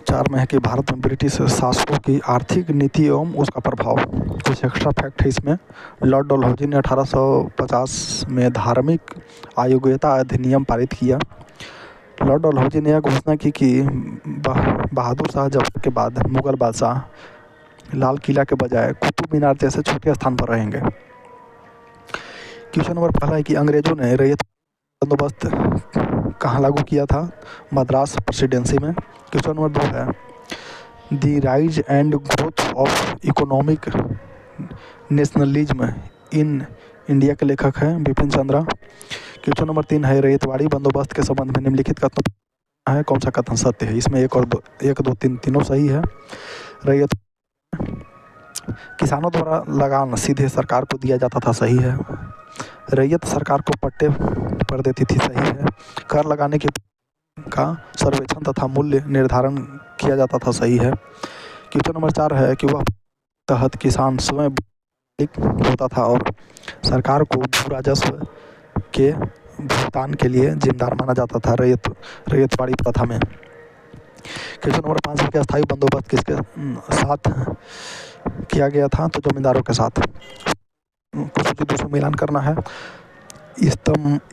4 में है कि भारत में ब्रिटिश शासकों की आर्थिक नीति एवं उसका प्रभाव। कुछ एक्स्ट्रा फैक्ट है इसमें। लॉर्ड डलहौजी ने 1850 में धार्मिक अयोग्यता अधिनियम पारित किया। लॉर्ड डलहौजी ने यह घोषणा की कि बहादुर शाह जफर के बाद मुगल बादशाह लाल किला के बजाय कुतुब मीनार जैसे छोटे स्थान पर रहेंगे। क्वेश्चन नंबर पहला है कि अंग्रेजों ने रैयत बंदोबस्त कहाँ लागू किया था? मद्रास प्रेसिडेंसी में। क्वेश्चन नंबर 2 है the rise and growth of economic nationalism in India के लेखक हैं बिपिन चंद्रा। क्वेश्चन नंबर 3 है रैयतवाड़ी बंदोबस्त के संबंध में निम्नलिखित कथन है, कौन सा कथन सत्य है? इसमें 1 2 3 तीनों सही है। रैयत किसानों द्वारा लगान सीधे सरकार को दिया जाता था, सही है। रैयत सरकार को पट्टे पर देती थी, सही है। कर लगाने के का सर्वेक्षण तथा मूल्य निर्धारण किया जाता था, सही है। क्वेश्चन नंबर 4 है कि वह तहत किसान स्वयं होता था और सरकार को भू राजस्व के भुगतान के लिए जिम्मेदार माना जाता था रैयतवाड़ी प्रथा में। क्वेश्चन नंबर 5 है कि अस्थायी बंदोबस्त किसके साथ किया गया था? तो जमींदारों के साथ। कुछ चीजों से मिलान करना है।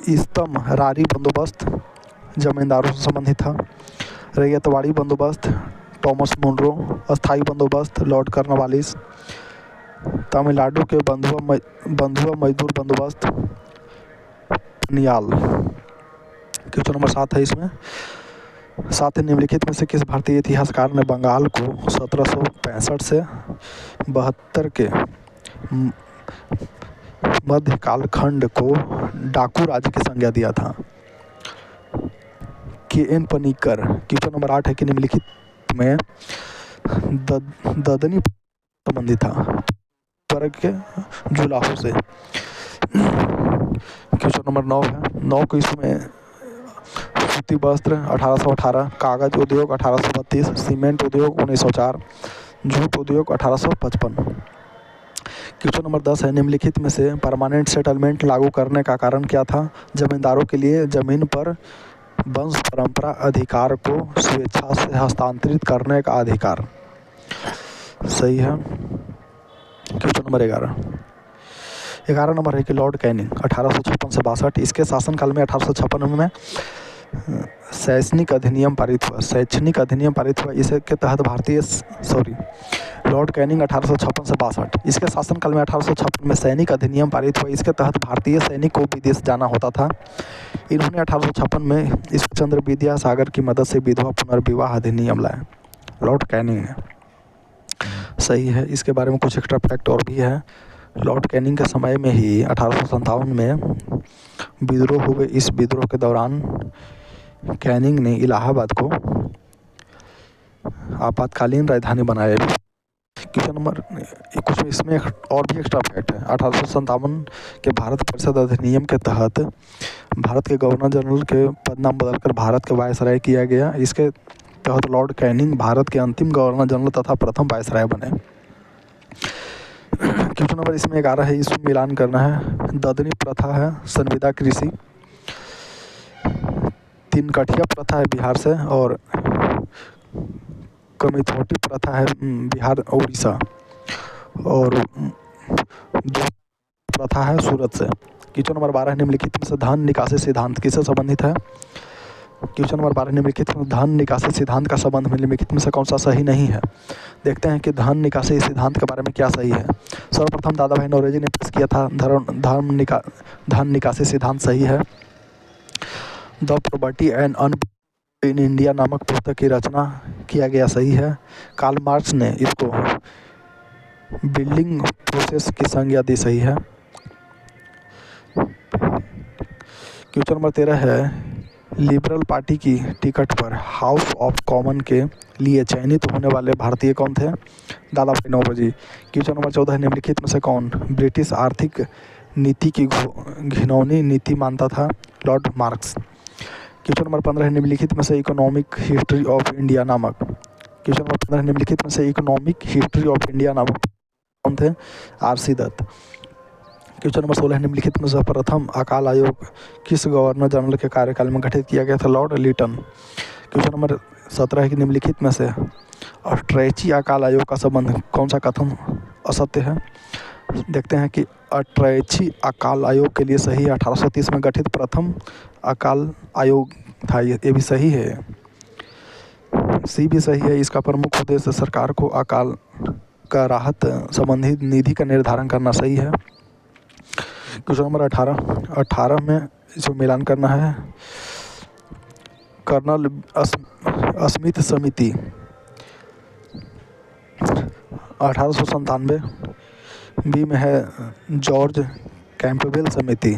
इस्तमरारी बंदोबस्त जमींदारों से संबंधित था। रैयतवाड़ी बंदोबस्त टॉमस मुनरो। अस्थायी बंदोबस्त लॉर्ड कॉर्नवालिस। तमिलनाडु के बंधुआ मजदूर बंदोबस्त नियाल। क्वेश्चन नंबर 7 है इसमें। 7 निम्नलिखित में से किस भारतीय इतिहासकार ने बंगाल को 1765 से 72 के मध्य कालखंड को डाकू राज्य की संज्ञा दिया था? के.एन. पनिक्कर। क्वेश्चन नंबर 8 है कि निम्नलिखित में ददनी संबंधित था वर्ग के जुलाहों से। क्वेश्चन नंबर 9 है। 9 को इसमें सूती वस्त्र 1818, कागज उद्योग 1832, सीमेंट उद्योग 1904, जूट उद्योग 1855। क्वेश्चन नंबर 10 है निम्नलिखित में से परमानेंट सेटलमेंट लागू करने का कारण क्या था? जमींदारों के लिए जमीन पर वंश परंपरा अधिकार को स्वेच्छा से हस्तांतरित करने का अधिकार, सही है। क्वेश्चन नंबर 11 नंबर है कि लॉर्ड कैनिंग 1856 से 62, इसके शासनकाल में 1856 में शैक्षणिक अधिनियम पारित हुआ। इसके तहत लॉर्ड कैनिंग 1856 से 62, इसके शासनकाल में 1856 में सैनिक अधिनियम पारित हुआ। इसके तहत भारतीय सैनिक को विदेश जाना होता था। इन्होंने 1856 में ईश्वरचंद्र विद्यासागर की मदद से विधवा पुनर्विवाह अधिनियम लाया, लॉर्ड कैनिंग ने, सही है। इसके बारे में कुछ एक्स्ट्रा फैक्ट और भी है। लॉर्ड कैनिंग के समय में ही 1857 में विद्रोह हुए। इस विद्रोह के दौरान कैनिंग ने इलाहाबाद को आपातकालीन राजधानी बनाया। क्वेश्चन नंबर कुछ इसमें और भी एक्स्ट्रा फैक्ट है। 1857 के भारत परिषद अधिनियम के तहत भारत के गवर्नर जनरल के पद नाम बदलकर भारत के वायसराय किया गया। इसके तहत लॉर्ड कैनिंग भारत के अंतिम गवर्नर जनरल तथा प्रथम वायसराय बने। क्वेश्चन नंबर इसमें 11 है, इसमें मिलान करना है। ददनी प्रथा है संविदा कृषि, तिनकठिया प्रथा है बिहार से, और कमिथोटी प्रथा है बिहार उड़ीसा, और प्रथा है सूरत से। क्वेश्चन नंबर 12 निम्नलिखित में से धन निकासी सिद्धांत किससे संबंधित है? क्वेश्चन नंबर 12 निम्नलिखित में धन निकासी सिद्धांत का संबंध में निम्नलिखित में से कौन सा सही नहीं है? देखते हैं कि धन निकासी सिद्धांत के बारे में क्या सही है। सर्वप्रथम दादा भाई नौरोजी ने पेश किया था धन निकासी सिद्धांत, सही है। The property and unproperty in India नामक पुस्तक की रचना किया गया, सही है। कार्ल मार्क्स ने इसको बिल्डिंग प्रोसेस की संज्ञा दी, सही है। क्वेश्चन नंबर 13 है लिबरल पार्टी की टिकट पर हाउस ऑफ कॉमन के लिए चयनित होने वाले भारतीय कौन थे? दादा भाई नौरोजी। क्वेश्चन नंबर 14 निम्नलिखित में से कौन ब्रिटिश आर्थिक नीति की घिनौनी नीति मानता था? Lord marks. क्वेश्चन नंबर 15 निम्नलिखित में से इकोनॉमिक हिस्ट्री ऑफ इंडिया नामक कौन थे? आर.सी. दत्त। क्वेश्चन नंबर 16 निम्नलिखित में से प्रथम अकाल आयोग किस गवर्नर जनरल के कार्यकाल में गठित किया गया था? लॉर्ड लिटन। क्वेश्चन नंबर 17 है कि निम्नलिखित में से अट्रेची अकाल आयोग का संबंध कौन सा कथन असत्य है। देखते हैं कि अट्रेची अकाल आयोग के लिए सही है 1830 में गठित प्रथम अकाल आयोग था, ये भी सही है। सी भी सही है, इसका प्रमुख उद्देश्य सरकार को अकाल का राहत संबंधी निधि का निर्धारण करना सही है। क्वेश्चन नंबर 18 में इसको मिलान करना है। कर्नल स्मिथ समिति 1897, बी में है जॉर्ज कैंपबेल समिति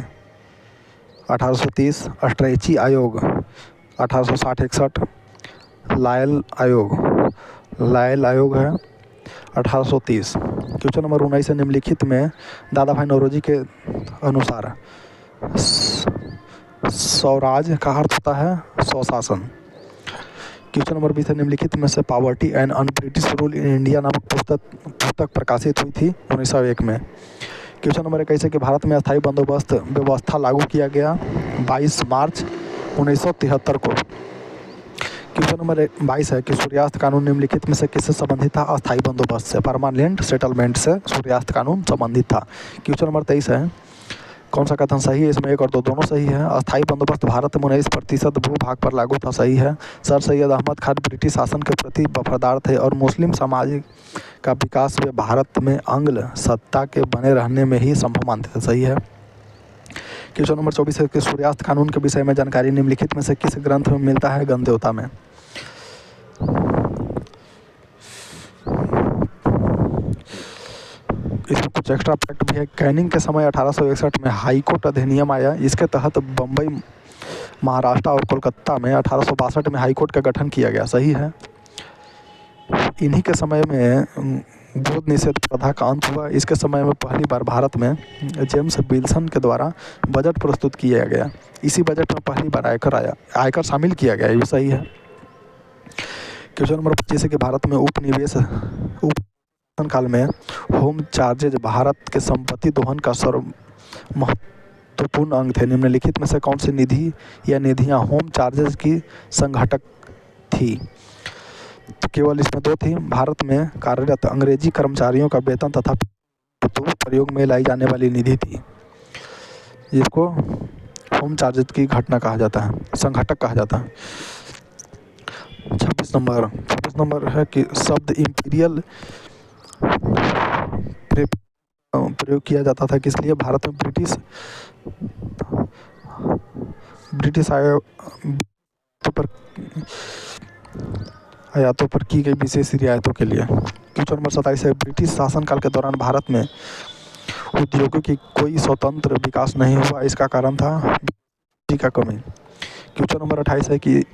1830, अट्रेची आयोग 1860-61, लायल आयोग है 1830। क्वेश्चन नंबर 19 है निम्नलिखित में दादा भाई नौरोजी के अनुसार स्वराज का अर्थ होता है स्वशासन। क्वेश्चन नंबर 20 है निम्नलिखित में से poverty and on British rule in India नामक पुस्तक प्रकाशित हुई थी 1901 में। क्वेश्चन नंबर 21 है कि भारत में अस्थायी बंदोबस्त व्यवस्था लागू किया गया 22 मार्च 1973 को। क्वेश्चन नंबर 22 है कि सूर्यास्त कानून निम्नलिखित में से किससे संबंधित था। अस्थायी बंदोबस्त से, परमानेंट सेटलमेंट से सूर्यास्त कानून संबंधित था। क्वेश्चन नंबर 23 है कौन सा कथन सही है। इसमें 1 और 2 दोनों सही है। अस्थायी बंदोबस्त भारत में 19% भूभाग पर लागू था, सही है। सर सैयद अहमद खान ब्रिटिश शासन के प्रति वफादार थे और मुस्लिम समाज का विकास वे भारत में आंग्ल सत्ता के बने रहने में ही संभव मानते थे, सही है। क्वेश्चन नंबर 24 है कि सूर्यास्त कानून के विषय में जानकारी निम्नलिखित में से किस ग्रंथ में मिलता है। गणदेवता में। इसमें कुछ एक्स्ट्रा फैक्ट भी है। कैनिंग के समय 1861 में हाईकोर्ट अधिनियम आया। इसके तहत बम्बई, महाराष्ट्र और कोलकाता में 1862 में हाईकोर्ट का गठन किया गया, सही है। इन्हीं के समय में गोद निषेध प्रथा का अंत हुआ। इसके समय में पहली बार भारत में जेम्स विल्सन के द्वारा बजट प्रस्तुत किया गया। इसी बजट में पहली बार आयकर शामिल किया गया, ये सही है। क्वेश्चन नंबर 25 है कि भारत में उपनिवेश काल में होम चार्जेज भारत के संपत्ति दोहन का सर्व महत्वपूर्ण अंग थे। निम्नलिखित में से कौन सी निधि या निधियां होम चार्जेज की संघटक थी। तो केवल इसमें 2 थी। भारत में कार्यरत अंग्रेजी कर्मचारियों का वेतन तथा प्रयोग में लाई जाने वाली निधि थी, जिसको होम चार्जेज की घटना कहा जाता है, संघटक कहा जाता है। 26 नंबर है कि शब्द इंपीरियल प्रयोग किया जाता था किस लिए। भारत में ब्रिटिश आयातों पर की गई विशेष रियायतों के लिए। क्वेश्चन नंबर 27 है ब्रिटिश शासनकाल के दौरान भारत में उद्योगों की कोई स्वतंत्र विकास नहीं हुआ, इसका कारण था का कमी। क्वेश्चन नंबर 28 है कि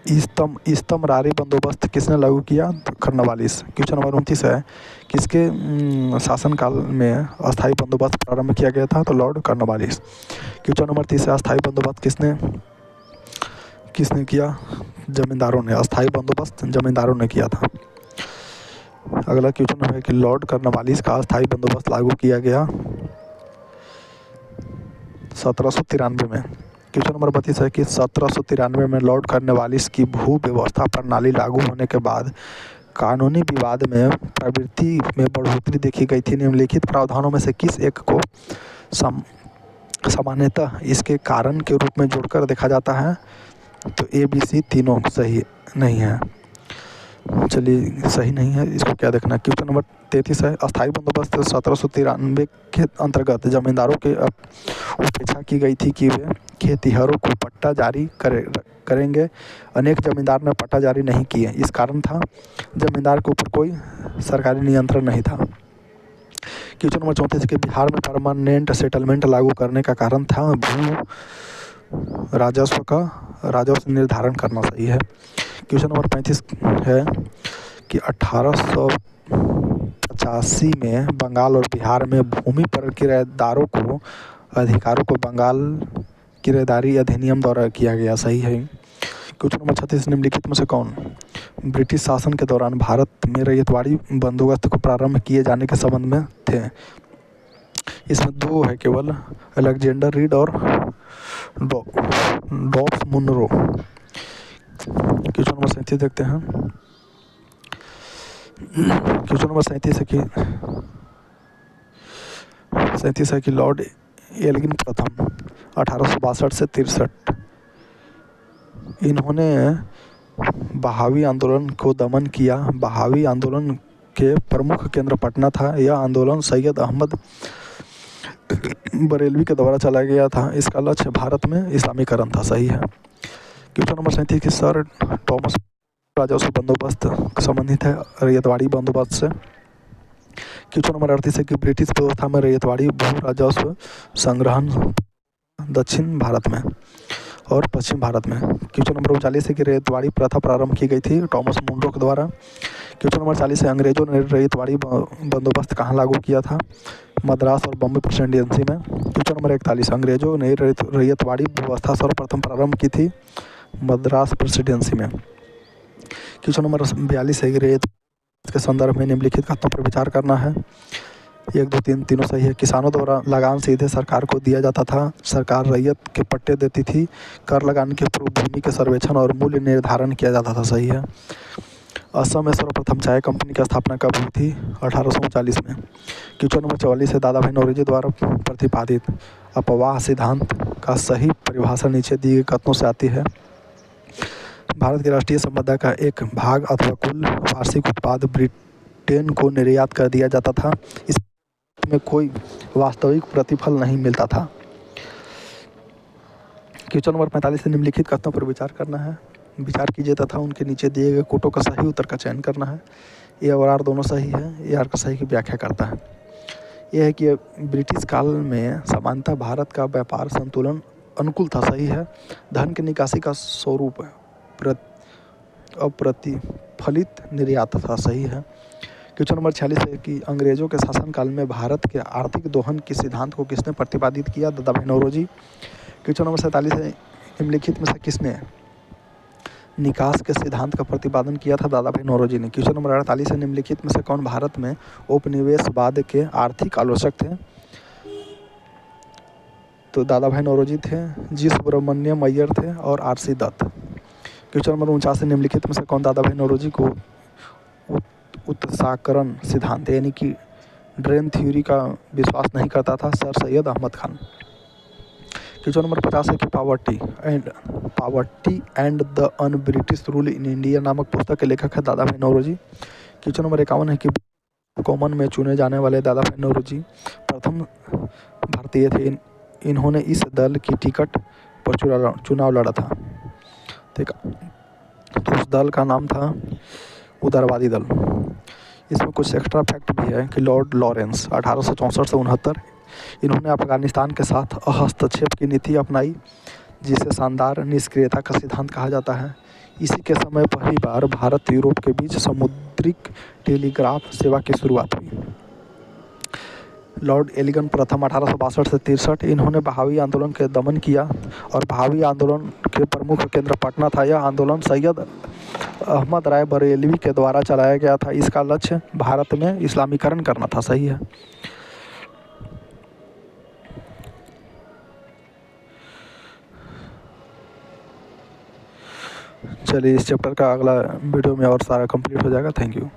इस्तमरारी बंदोबस्त किसने लागू किया। कर्नवालिस। क्वेश्चन नंबर 29 है किसके शासनकाल में अस्थायी बंदोबस्त प्रारंभ किया गया था। तो लॉर्ड कर्नवालिस। क्वेश्चन नंबर 30 है अस्थायी बंदोबस्त किसने किया। जमींदारों ने। अस्थायी बंदोबस्त जमींदारों ने किया था। अगला क्वेश्चन है कि लॉर्ड कर्नवालिस का अस्थायी बंदोबस्त लागू किया गया 1793 में। क्वेश्चन नंबर 32 है कि 1793 में लॉर्ड कर्नवालिस की भू व्यवस्था प्रणाली लागू होने के बाद कानूनी विवाद में प्रवृत्ति में बढ़ोतरी देखी गई थी। निम्नलिखित प्रावधानों में से किस एक को सामान्यतः इसके कारण के रूप में जोड़कर देखा जाता है। तो ABC तीनों सही नहीं है। चलिए, सही नहीं है, इसको क्या देखना। क्वेश्चन नंबर 33 है अस्थायी बंदोबस्त 1793 के अंतर्गत जमींदारों के उपेक्षा की गई थी कि वे खेतिहरों को पट्टा जारी करेंगे। अनेक जमींदार ने पट्टा जारी नहीं किए। इस कारण था जमींदार के ऊपर कोई सरकारी नियंत्रण नहीं था। क्वेश्चन नंबर 34 के बिहार में परमानेंट सेटलमेंट लागू करने का कारण था भू राजस्व निर्धारण करना, सही है। क्वेश्चन नंबर 35 है कि 1885 में बंगाल और बिहार में भूमि पर किराएदारों को अधिकारों को बंगाल किराएदारी अधिनियम द्वारा किया गया, सही है। क्वेश्चन नंबर 36 निम्नलिखित में से कौन ब्रिटिश शासन के दौरान भारत में रैयतवाड़ी बंदोबस्त को प्रारंभ किए जाने के संबंध में थे। इसमें 2 है केवल, अलेक्जेंडर रीड और डॉब्स मुनरो। क्वेश्चन नंबर 37 देखते हैं। क्वेश्चन नंबर 37 है कि लॉर्ड एल्गिन प्रथम 1862 से 63 इन्होंने बहावी आंदोलन को दमन किया। बहावी आंदोलन के प्रमुख केंद्र पटना था। यह आंदोलन सैयद अहमद बरेलवी के द्वारा चलाया गया था। इसका लक्ष्य भारत में इस्लामीकरण था। सही है। क्वेश्चन नंबर 37 की सर टॉमस राजस्व बंदोबस्त संबंधित है रैयतवाड़ी बंदोबस्त से। क्वेश्चन नंबर 38 है कि ब्रिटिश व्यवस्था में रैयतवाड़ी भू राजस्व संग्रहण दक्षिण भारत में और पश्चिम भारत में। क्वेश्चन नंबर 39 है कि रैयतवाड़ी प्रथा प्रारंभ की गई थी टॉमस मुनरो के द्वारा। क्वेश्चन नंबर 40 है अंग्रेजों ने रैयतवाड़ी बंदोबस्त कहाँ लागू किया था? मद्रास और बम्बई प्रेसिडेंसी में। क्वेश्चन नंबर 41 अंग्रेजों ने रैयतवाड़ी व्यवस्था सर्वप्रथम प्रारंभ की थी मद्रास प्रेसिडेंसी में। क्वेश्चन नंबर 42 है कि रैयत के संदर्भ में निम्नलिखित कथनों पर विचार करना है। 1, 2, 3 तीनों सही है। किसानों द्वारा लगान सीधे सरकार को दिया जाता था। सरकार रैयत के पट्टे देती थी। कर लगाने के पूर्व भूमि के सर्वेक्षण और मूल्य निर्धारण किया जाता था। सही है। असम में सर्वप्रथम चाय कंपनी की स्थापना कब हुई थी? 1839 में। क्वेश्चन नंबर 44 है दादा भाई नौरोजी द्वारा प्रतिपादित अपवाह सिद्धांत का सही परिभाषा नीचे दिए गए कथनों से आती है। भारत की राष्ट्रीय संपदा का एक भाग अथवा कुल वार्षिक उत्पाद ब्रिटेन को निर्यात कर दिया जाता था। इसमें कोई वास्तविक प्रतिफल नहीं मिलता था। क्वेश्चन नंबर 45 से निम्नलिखित कथनों पर विचार करना है। विचार कीजिए तथा उनके नीचे दिए गए कोटों का सही उत्तर का चयन करना है। ए और आर दोनों सही है। ए आर का सही की व्याख्या करता है। यह है कि ब्रिटिश काल में सामान्यतः भारत का व्यापार संतुलन अनुकूल था। सही है। धन की निकासी का स्वरूप अप्रतिफलित निर्यात था। सही है। क्वेश्चन नंबर 46 है कि अंग्रेजों के शासनकाल में भारत के आर्थिक दोहन के सिद्धांत को किसने प्रतिपादित किया? दादा भाई नौरोजी। क्वेश्चन नंबर 47 है निम्नलिखित में से किसने निकास के सिद्धांत का प्रतिपादन किया था? दादा भाई नौरोजी ने। क्वेश्चन नंबर 48 है निम्नलिखित में से कौन भारत में उपनिवेशवाद के आर्थिक आलोचक थे? तो दादा भाई नौरोजी थे, जी सुब्रमण्यम अय्यर थे और आर.सी. दत्त। क्वेश्चन नंबर 49 है निम्नलिखित में से कौन दादा भाई नौरोजी को उत्साकरण सिद्धांत यानी कि ड्रेन थ्योरी का विश्वास नहीं करता था? Sir Syed Ahmad Khan. Question number 50 है कि poverty and the un British rule in India नामक पुस्तक के लेखक है दादा भाई नौरोजी। क्वेश्चन नंबर 51 है कि कॉमन में चुने जाने वाले दादा भाई नौरोजी प्रथम भारतीय थे। इन्होंने इस दल की टिकट पर चुनाव लड़ा था। ठीक है। तो उस दल का नाम था उदारवादी दल। इसमें कुछ एक्स्ट्रा फैक्ट भी है कि लॉर्ड लॉरेंस 1864 से 69 इन्होंने अफगानिस्तान के साथ हस्तक्षेप की नीति अपनाई जिसे शानदार निष्क्रियता का सिद्धांत कहा जाता है। इसी के समय पहली बार भारत यूरोप के बीच समुद्रिक टेलीग्राफ सेवा की शुरुआत हुई। लॉर्ड एलिगन प्रथम 1862 से 63 इन्होंने बहावी आंदोलन के दमन किया और बहावी आंदोलन के प्रमुख केंद्र पटना था। यह आंदोलन सैयद अहमद राय बरेलवी के द्वारा चलाया गया था। इसका लक्ष्य भारत में इस्लामीकरण करना था। सही है। चलिए इस चैप्टर का अगला वीडियो में और सारा कंप्लीट हो जाएगा। Thank you.